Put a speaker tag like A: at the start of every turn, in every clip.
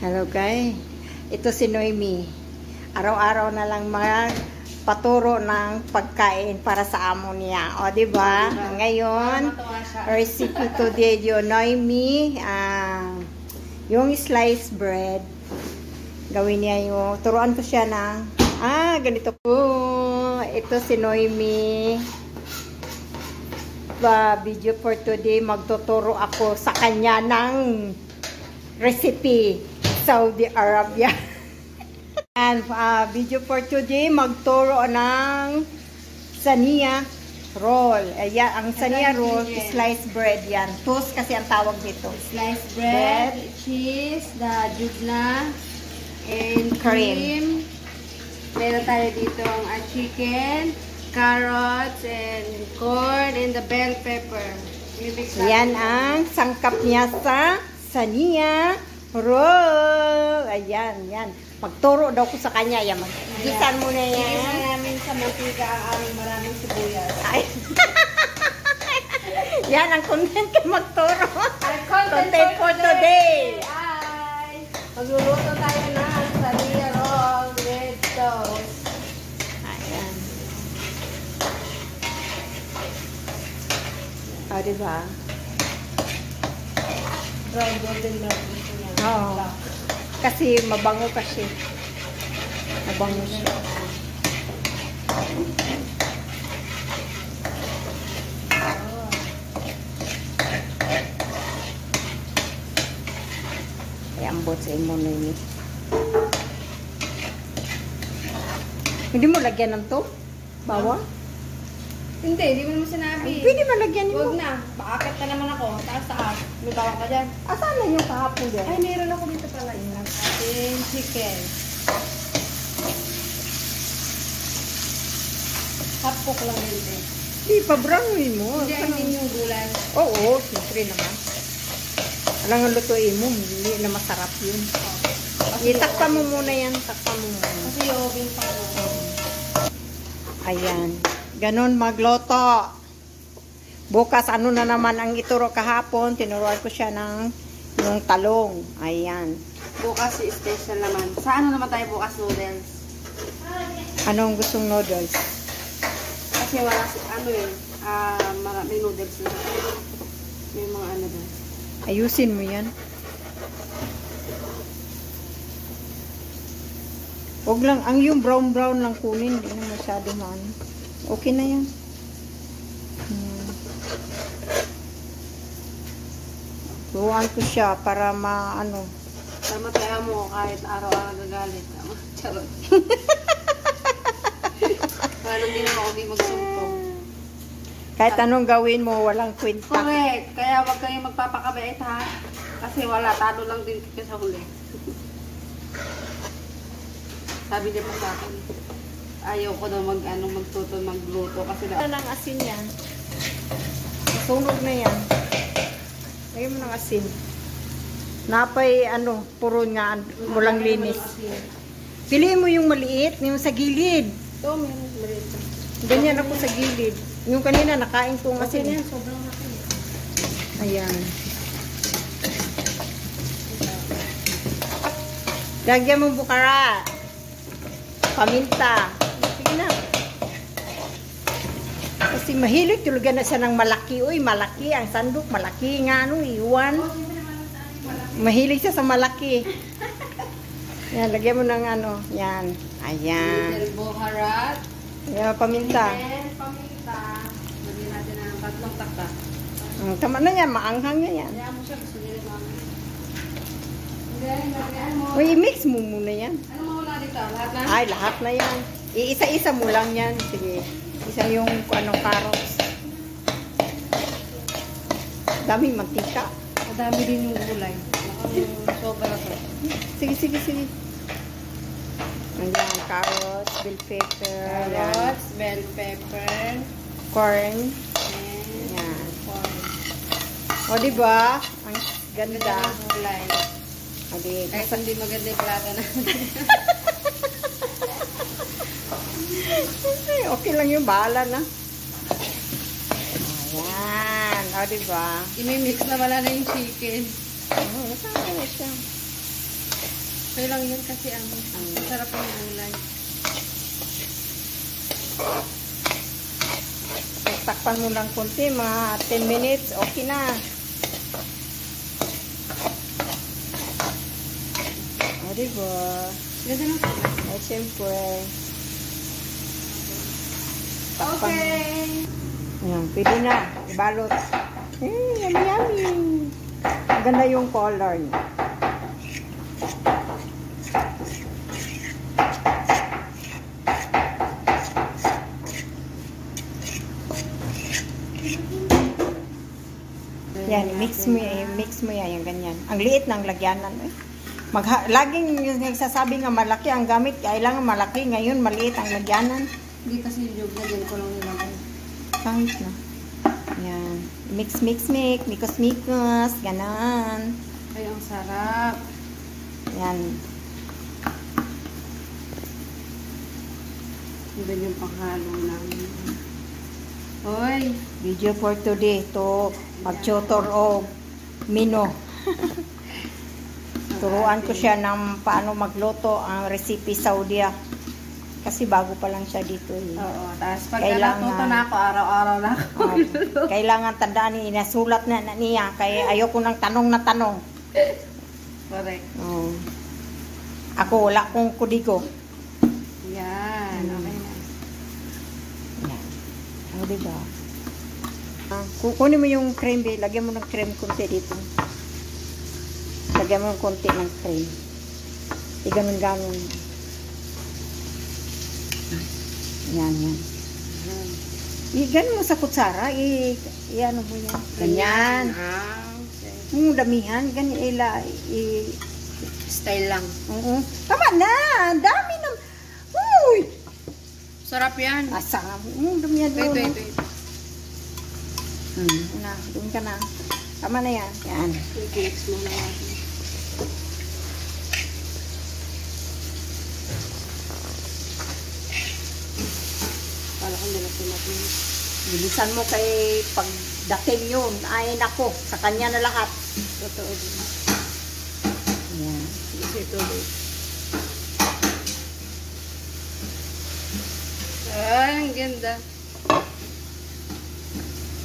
A: Hello guys, ito si Noemi. Araw-araw na lang magpaturo ng pagkain para sa amo niya. O, diba? Ngayon, recipe today yun, Noemi, yung sliced bread. Gawin niya yung, turuan ko siya ng, ganito po. Ito si Noemi. Video for today, magtuturo ako sa kanya ng recipe Saudi Arabia. And video for today, magturo ng sania roll. Ayan, ang sania roll, sliced bread yan. Toast kasi ang tawag dito.
B: Sliced bread, cheese, the jubna, and cream. Meron tayo dito ang chicken, carrots, and corn, and the bell pepper.
A: Yan ang sangkap niya sa sania roll. Ayan, yan. Magturo daw ko sa kanya. Yan, gisan mo na yan.
B: Gisan namin sa mantika ang maraming sibuyas.
A: Ay. Yan ang content ko magturo.
B: Content
A: for today.
B: Ay, magluluto tayo ng sania roll with toast.
A: Ayan. Diba?
B: Brown golden brown.
A: Oo. Kasi mabango kasi. Mabango siya. Ay, ambot sa imo na yun. Hindi mo lagyan ng to? Bawang?
B: Hindi mo naman sinabi.
A: Pwede malagyan mo.
B: Huwag na. Paakit na naman ako. Taas. May bawang ka dyan.
A: Asan na yung kahapon dyan?
B: Ay, meron ako dito pala. Yung ating chicken. Half cook lang din.
A: Hindi, pabrownin mo.
B: Hindi, I mean yung gulay.
A: Oo, siyempre naman. Alang ang lutuin mo, hindi na masarap yun. Itakpa mo muna yan. Takpa mo muna.
B: Kasi yung obing pa ko.
A: Ayan. Ganon magloto. Bukas, ano na naman ang ituro kahapon. Tinuruan ko siya ng yung talong. Ayan.
B: Bukas special naman. Sa ano naman tayo bukas noodles?
A: Anong gustong noodles?
B: Kasi wala, ano yun, may noodles na. May mga ano doon.
A: Ayusin mo yan. Huwag lang, ang yung brown lang kunin. Hindi na masyado maano. Okay na yan. Turuan ko siya para maano.
B: Para mataya mo kahit araw-araw gagalit. Charot. Paano hindi naman ako magsumpong.
A: Kahit anong gawin mo, walang kwenta.
B: Correct. Kaya wag kayong magpapakabait ha. Kasi wala, talo lang din kayo sa huli. Sabi niya pa sa akin, ayaw ko daw magluto kasi
A: Ano ng asin yan? Sunog na yan. Lagyan mo ng asin. Napay, puro nga, walang linis. Piliin mo yung maliit, yung sa gilid.
B: ito, meron maliit.
A: Ganyan ako sa gilid. Yung kanina, nakain ko ng asin.
B: Okay yan, sobrang asin.
A: Ayan. Lagyan mo bukara. Paminta. Sige na. Kasi mahilig talaga na siya ng malaki. Uy, malaki. Ang sandok, malaki nga. Iwan. Mahilig siya sa malaki. Yan, lagyan mo ng yan. Ayan.
B: Buharat.
A: Ayan, paminta.
B: And paminta. Lagyan natin ng 3 takta.
A: Tama na yan, maanghang yan.
B: Lagyan mo siya, gusto nila namin. Lagyan mo.
A: Uy, i-mix mo muna yan.
B: Ano mo wala dito? Lahat na?
A: Ay, lahat na yan. Iisa-isa mo lang yan. Sige. Isa yung carrots. Daming mantika.
B: Madami din yung gulay. Sobra to.
A: Sige. Ayan, carrots, bell pepper.
B: Carrots, bell pepper,
A: Corn.
B: and
A: Ayan.
B: corn.
A: O, diba? Ang ganda.
B: Ang gulay.
A: O, di.
B: Kahit hindi maganda yung plato na.
A: Okay lang yung bahala na. Ayan. O, diba?
B: Imi-mix na wala na yung chicken.
A: Oh, nasaan na siya?
B: Okay lang yun kasi ang sarap ng gulay.
A: Takpan mo lang konti, mga 10 minutes, okay na. O, diba?
B: Ganda na.
A: Ay, siyempre.
B: Okay.
A: Ayan, pwede na. Ibalot. Yummy, yummy. Ganda yung color niya. Yan, mix mo yan, yung ganyan. Ang liit ng lagyanan. Laging nagsasabi nga malaki ang gamit, kailangan malaki. Ngayon, maliit ang lagyanan.
B: Hindi kasi yung jug na dyan ko lang nilagay.
A: Kahit na. Yan. Mix. Mikos. Ganon.
B: Ay, ang sarap.
A: Yan.
B: Hindi yung panghalo namin. Hoy!
A: Video for today. To mag-tutor o mino. Turuan ko siya ng paano magluto ang recipe Saudi. Kasi bago pa lang siya dito.
B: Oo. Tapos pag natuto na ako, araw-araw na ako.
A: Kailangan tandaan niya, inasulat na niya. Kaya ayoko ng tanong na tanong.
B: Correct.
A: Ako, wala kong kudigo.
B: Yan. Okay na.
A: Yan. O, diba? Kukunin mo yung cream, lagyan mo ng cream konti dito. Lagyan mo ng konti ng cream. Iganon-ganon. Yan. Ganun mo sa kutsara, i-ano mo yan. Ganyan.
B: Okay.
A: Damihan, ganyan
B: Style lang.
A: Tama na, dami na. Uy!
B: Sarap yan.
A: Asam. Damihan doon.
B: Wait.
A: Doon ka na. Tama na yan. Yan.
B: I-mix mo na natin. Para kung nilagyan natin.
A: Bilisan mo kay pagdating yun. Ay, nako. Sa kanya na lahat.
B: Totoo din.
A: Yan.
B: Ito ulit. Ay, ang ganda.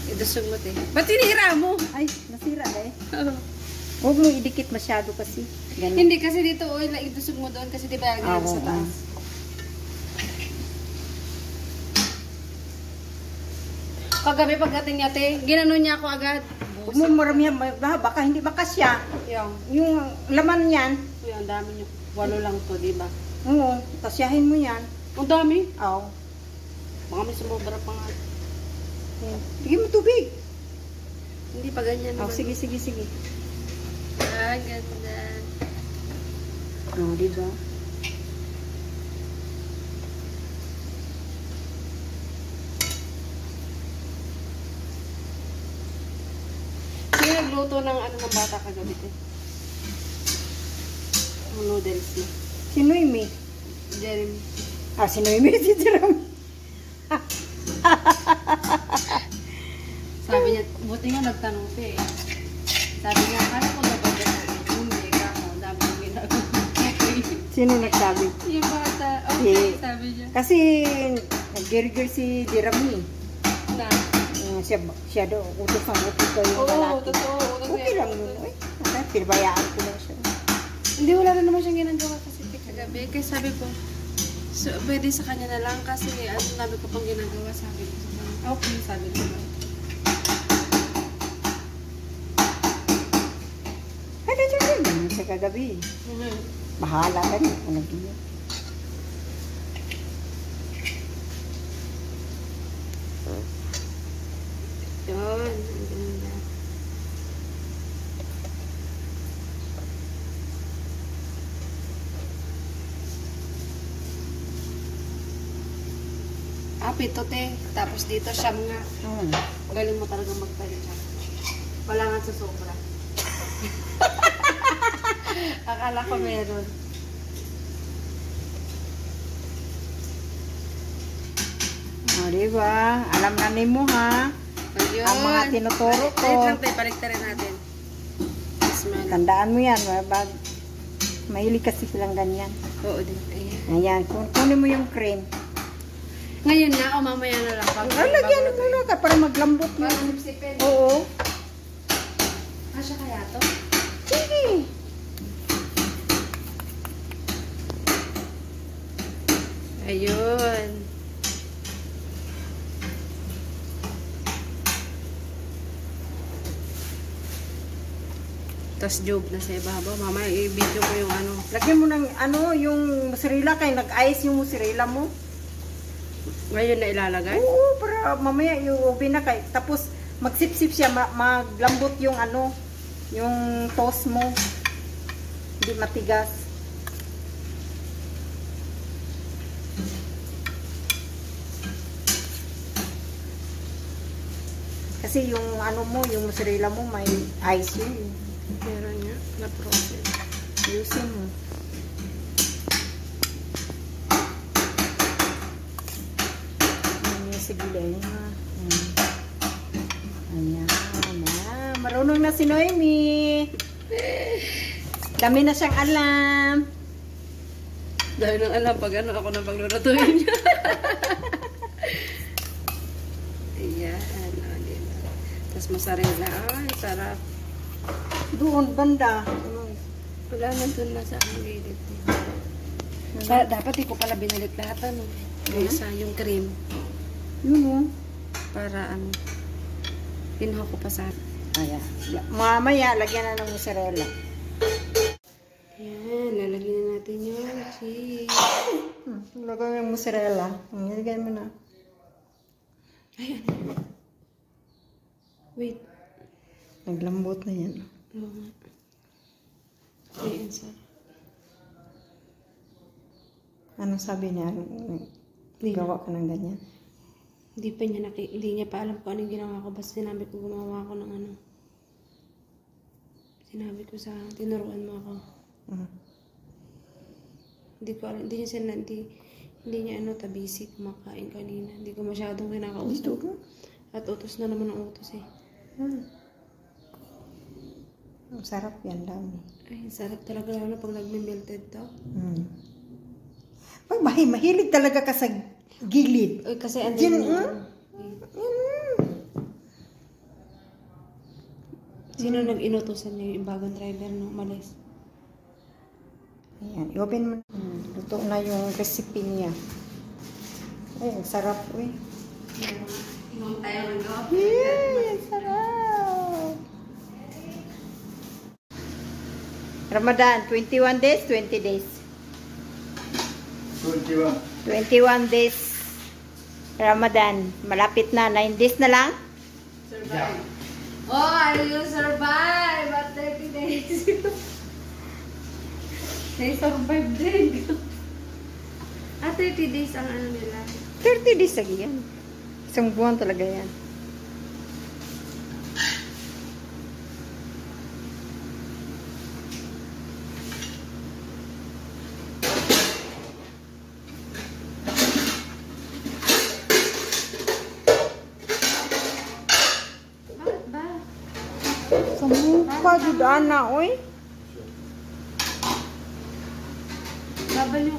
B: Idusog mo, te. Ba't tinira mo?
A: Ay, nasira eh. Huwag mo idikit masyado kasi. Ganun.
B: Hindi, kasi dito, idusog mo doon kasi di ba lagyan sa taas. Kagabi pagdating niya, te, ginanon niya ako agad.
A: Huwag mo maramihan, baka hindi makasya. Yung laman niyan.
B: Uy, ang dami niyo. 8 lang to, di ba?
A: Oo, kasyahin mo yan.
B: Ang dami.
A: Oo.
B: Baka may sumobra pa nga.
A: Bigyan mo tubig.
B: Hindi pa ganyan naman.
A: Sige.
B: Ah, ganda.
A: Diba?
B: Sino nagluto ng ano ng bata kagabi, te? Ang noodles na.
A: Si Noemi.
B: Jeremy.
A: Si Noemi, si Jeremy.
B: Sabi niya, buti nga nagtanong siya eh. Sabi niya, kala ko dapat na hindi ka mo, dami yung ginagawa.
A: Sino nagsabi?
B: Yung bata, okay, sabi niya.
A: Kasi nag-girgir si Jeremy.
B: Na?
A: Siya daw, utos ang utos ko yung lalaki.
B: Oo, totoo.
A: Okay lang yun. Pinabayaan ko lang siya.
B: Hindi, wala na naman siyang ginagawa kasi kagabi. Kaya sabi ko, so, pwede sa kanya na lang kasi ano sabi ko pang ginagawa, sabi ko. Okay, sabi ko.
A: Ganyan sa kagabi. Bahala ka rin kung nag-iyan.
B: Yun, ang ganda. Pito, te. Tapos dito, siyam nga. Galing mo talaga magtayo siya. Wala nga sa sobra. Akala ko meron.
A: Diba? Alam na ni mo, ha?
B: Ayun.
A: Ang mga tinuturo ko.
B: Wait lang, te. Balik na rin natin.
A: Tandaan mo yan. Mahilig kasi silang ganyan.
B: Oo din. Ayan.
A: Ayan, kunin mo yung cream.
B: Ngayon na o mamaya na lang.
A: Lagyan mo muna ka para maglambot yun.
B: Para sipsipin.
A: Oo.
B: Kasya kaya to?
A: Sige.
B: Ayun. Tapos job na sa ibabaw. Mamaya i-video ko yung ano.
A: Lagyan mo ng yung mozzarella kay nag-ice yung mozzarella mo.
B: Ngayon na ilalagay?
A: Oo, para mamaya i-oven na kay. Tapos magsipsip siya, maglambot yung yung toast mo. Hindi matigas. Kasi yung yung mozzarella mo may ice yun.
B: Meron nga, na-process.
A: Ayusin mo. Sige lang. Ayan. Marunong na si Noemi. Dami na siyang alam.
B: Dahil nang alam pag ano ako na paglulutuin niya. Ayan. Tapos mozzarella. Ay, sarap.
A: Doon, banda.
B: Wala na doon na sa ang gilid. Dapat di ko pala binalik lahat ano. Isa yung cream.
A: Yun o.
B: Para pinuha ko pa sa...
A: Ayan. Mamaya, lagyan na ng mozzarella.
B: Ayan, lalagyan na natin yung cheese.
A: Lagyan yung mozzarella. Lagyan mo na.
B: Ayan. Wait.
A: Naglambot na yan.
B: Oo nga. Ayan, sir.
A: Anong sabi niya? Gawa ka ng ganyan?
B: Hindi niya pa alam kung anong ginawa ko. Basta sinabi ko gumawa ko ng ano. Sinabi ko sa tinuruan mo ako. Hindi ko alam. Hindi niya tabisi kumakain kanina. Hindi ko masyadong kinakausap. At utos na naman ang utos eh.
A: Ang sarap yan, dami.
B: Ay, sarap talaga lalo pag nagme-melted to.
A: Pag mahilig talaga ka sa gilid.
B: Uy, kasi andin mo. Sino nag-inutusan niya yung bagong driver no? Malis?
A: Ayan, i-open mo. Luto na yung recipe niya. Ay, ang sarap, uy.
B: Inom tayo ng go.
A: Yay, sarap. Ramadan, 21 days, 20 days. 21 days. Ramadan. Malapit na. 9 days na lang.
B: Survive. Oh, are you survive at 30 days? They survive din. 30 days ang ano nila.
A: 30 days lagi yan. Isang buwan talaga yan.
B: Pagod ana, oy. Babalik